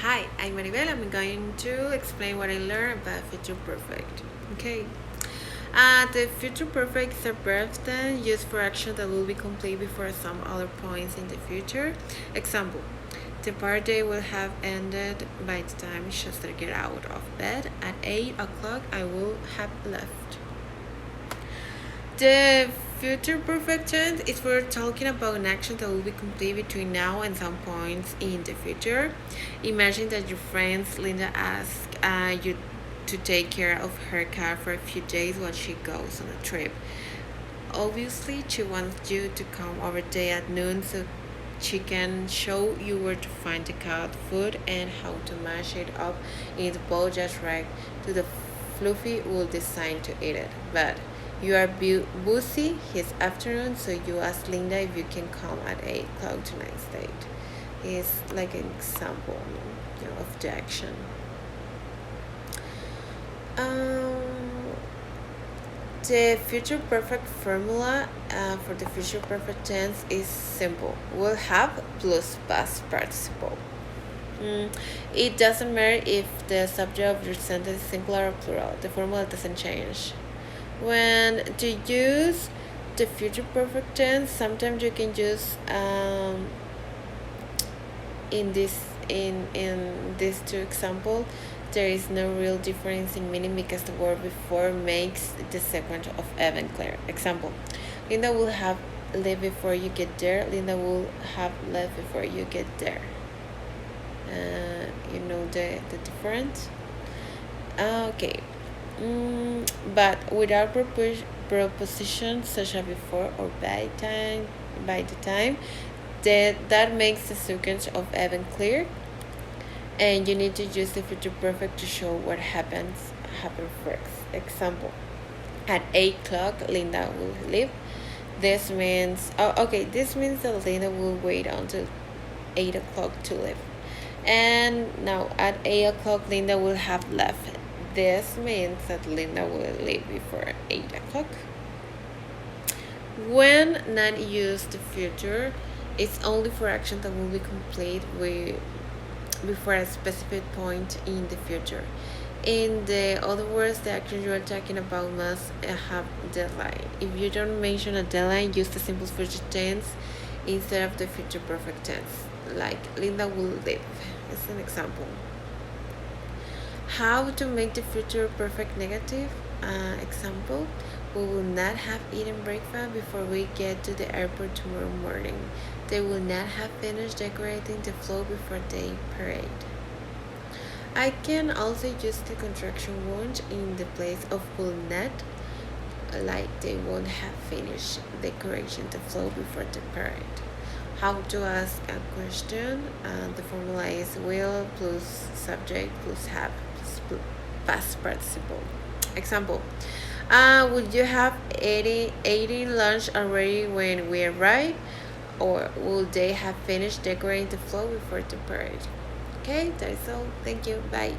Hi, I'm Maribel. I'm going to explain what I learned about future perfect. Okay. The future perfect is a verb tense used for action that will be complete before some other points in the future. Example: the party will have ended by the time Chester get out of bed. At 8 o'clock, I will have left. The future perfect tense is for talking about an action that will be complete between now and some points in the future. Imagine that your friend Linda asks you to take care of her car for a few days while she goes on a trip. Obviously, she wants you to come over day at noon so she can show you where to find the cat food and how to mash it up in the bowl just right to the fluffy wool designed to eat it. But you are busy this afternoon, so you ask Linda if you can come at 8 o'clock tonight's date. It's like an example, of the action. Um, the future perfect formula for the future perfect tense is simple. Will have plus past participle. It doesn't matter if the subject of your sentence is singular or plural. The formula doesn't change. When to use the future perfect tense, sometimes you can use in these two examples, there is no real difference in meaning because the word before makes the sequence of event clear. Example: Linda will have left before you get there. Linda will have left before you get there. You know the difference. Okay. But without propositions such as before or by the time, that makes the sequence of event clear, and you need to use the future perfect to show what happen first. Example: at 8 o'clock, Linda will leave. This means This means that Linda will wait until 8 o'clock to leave. And now at 8 o'clock, Linda will have left. This means that Linda will leave before 8 o'clock. When not used the future, it's only for action that will be complete before a specific point in the future. In the other words, the action you are talking about must have deadline. If you don't mention a deadline, use the simple future tense instead of the future perfect tense. Like Linda will live. It's an example. How to make the future perfect negative? Example: we will not have eaten breakfast before we get to the airport tomorrow morning. They will not have finished decorating the floor before they parade. I can also use the contraction won't in the place of will not, like they won't have finished decorating the floor before the parade. How to ask a question? The formula is will plus subject plus have plus past participle. Example: would you have eaten lunch already when we arrive? Or will they have finished decorating the floor before the parade? Okay, that's all. Thank you. Bye.